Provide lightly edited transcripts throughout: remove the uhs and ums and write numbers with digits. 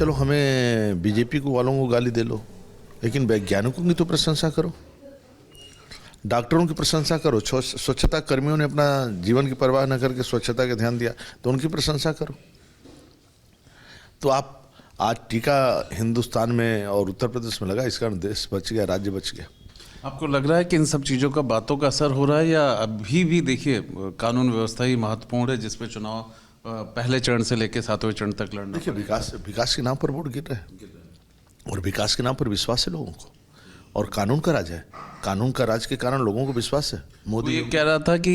चलो हमें बीजेपी को वालों को गाली दे लो, लेकिन वैज्ञानिकों की तो प्रशंसा करो, डॉक्टरों की प्रशंसा करो, स्वच्छता कर्मियों ने अपना जीवन की परवाह न करके स्वच्छता का ध्यान दिया तो उनकी प्रशंसा करो। तो आप आज टीका हिंदुस्तान में और उत्तर प्रदेश में लगा, इस कारण देश बच गया, राज्य बच गया। आपको लग रहा है कि इन सब चीज़ों का बातों का असर हो रहा है, या अभी भी देखिए कानून व्यवस्था ही महत्वपूर्ण है जिसपे चुनाव पहले चरण से लेकर 7वें चरण तक लड़ना? देखिए विकास के नाम पर वोट गिर रहे हैं और विकास के नाम पर विश्वास है लोगों को, और कानून का राज है, कानून का राज के कारण लोगों को विश्वास है। मोदी ये कह रहा था कि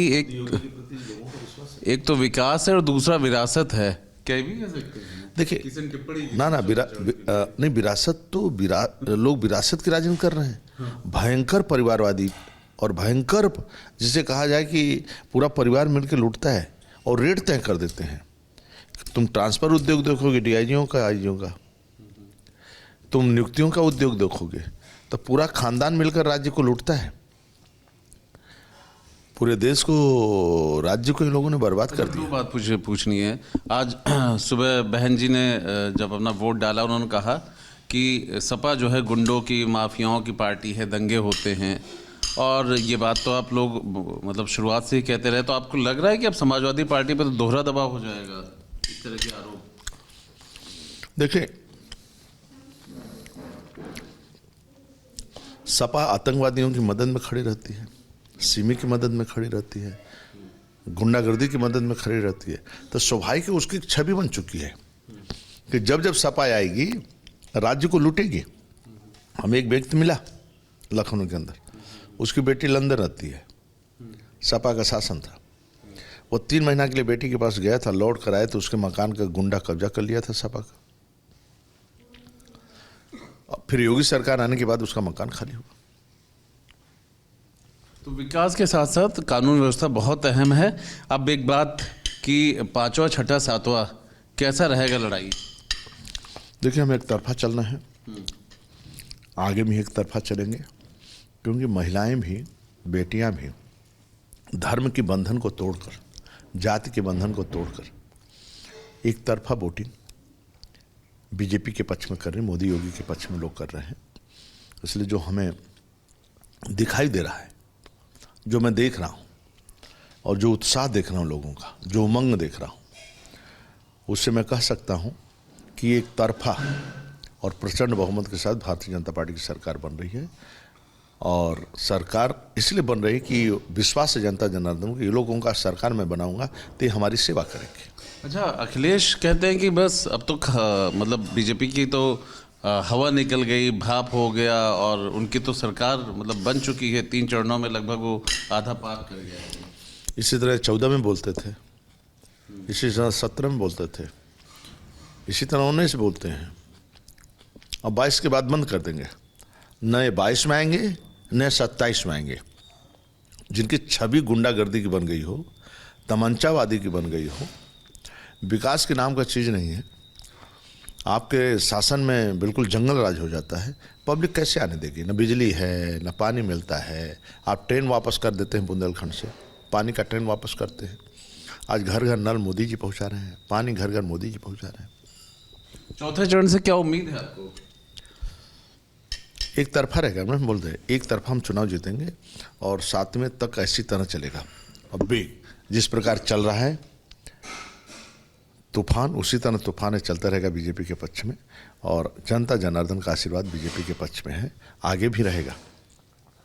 एक तो विकास है और दूसरा विरासत है, क्या भी कह सकते हैं? देखिए नहीं, विरासत तो लोग विरासत की राजनीति कर रहे हैं। भयंकर परिवारवादी और भयंकर, जिसे कहा जाए कि पूरा परिवार मिलकर लूटता है और रेट तय कर देते हैं। तुम ट्रांसफर उद्योग देखोगे, डीआईजीओ का, आईजीओ का, तुम नियुक्तियों का उद्योग देखोगे तो पूरा खानदान मिलकर राज्य को लूटता है। पूरे देश को, राज्य को इन लोगों ने बर्बाद कर दिया। बात पूछनी है। आज सुबह बहन जी ने जब अपना वोट डाला, उन्होंने कहा कि सपा जो है गुंडों की, माफियाओं की पार्टी है, दंगे होते हैं, और ये बात तो आप लोग मतलब शुरुआत से ही कहते रहे। तो आपको लग रहा है कि अब समाजवादी पार्टी पर तो दोहरा दबाव हो जाएगा इस तरह के आरोप? देखिए, सपा आतंकवादियों की मदद में खड़ी रहती है, सिमी की मदद में खड़ी रहती है, गुंडागर्दी की मदद में खड़ी रहती है, तो स्वाभाविक उसकी छवि बन चुकी है कि जब जब सपा आएगी राज्य को लूटेगी। हमें एक व्यक्ति मिला लखनऊ के अंदर, उसकी बेटी लंदन रहती है, सपा का शासन था, वो 3 महीना के लिए बेटी के पास गया था, लौट कर आए तो उसके मकान का गुंडा कब्जा कर लिया था सपा का। फिर योगी सरकार आने के बाद उसका मकान खाली हुआ। तो विकास के साथ साथ कानून व्यवस्था बहुत अहम है। अब एक बात कि 5वां, 6ठा, 7वां कैसा रहेगा लड़ाई? देखिए, हमें एक तरफा चलना है, आगे भी एक तरफा चलेंगे, क्योंकि महिलाएं भी, बेटियां भी धर्म के बंधन को तोड़कर, जाति के बंधन को तोड़कर एक तरफा वोटिंग बीजेपी के पक्ष में कर रहे हैं, मोदी योगी के पक्ष में लोग कर रहे हैं। इसलिए जो हमें दिखाई दे रहा है, जो मैं देख रहा हूँ, और जो उत्साह देख रहा हूँ लोगों का, जो उमंग देख रहा हूँ, उससे मैं कह सकता हूँ कि एक तरफा और प्रचंड बहुमत के साथ भारतीय जनता पार्टी की सरकार बन रही है। और सरकार इसलिए बन रही है कि विश्वास है जनता जनार्दन को, ये लोगों का सरकार मैं बनाऊंगा तो ये हमारी सेवा करेंगे। अच्छा, अखिलेश कहते हैं कि बस अब तो मतलब बीजेपी की तो हवा निकल गई, भाप हो गया, और उनकी तो सरकार मतलब बन चुकी है, 3 चरणों में लगभग वो आधा पार कर गया है। इसी तरह 14 में बोलते थे, इसी तरह 17 में बोलते थे, इसी तरह 19 से बोलते हैं। अब 22 के बाद बंद कर देंगे, नए 22 में आएंगे, नए 27 में आएंगे। जिनकी छवि गुंडागर्दी की बन गई हो, तमंचावादी की बन गई हो, विकास के नाम का चीज़ नहीं है, आपके शासन में बिल्कुल जंगल राज हो जाता है, पब्लिक कैसे आने देगी? न बिजली है, न पानी मिलता है। आप ट्रेन वापस कर देते हैं, बुंदेलखंड से पानी का ट्रेन वापस करते हैं। आज घर घर नल मोदी जी पहुंचा रहे हैं, पानी घर घर मोदी जी पहुंचा रहे हैं। 4थे चरण से क्या उम्मीद है आपको? एक तरफा रहेगा, मैं बोल रहे एक तरफा हम चुनाव जीतेंगे, और 7वें तक ऐसी तरह चलेगा। अब भी जिस प्रकार चल रहा है तूफान, उसी तरह तूफान चलता रहेगा बीजेपी के पक्ष में, और जनता जनार्दन का आशीर्वाद बीजेपी के पक्ष में है, आगे भी रहेगा।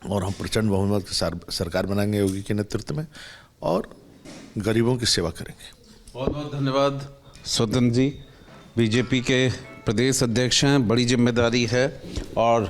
और हम प्रचंड बहुमत की सरकार बनाएंगे योगी के नेतृत्व में, और गरीबों की सेवा करेंगे। बहुत बहुत धन्यवाद स्वतंत्र जी। बीजेपी के प्रदेश अध्यक्ष हैं, बड़ी जिम्मेदारी है, और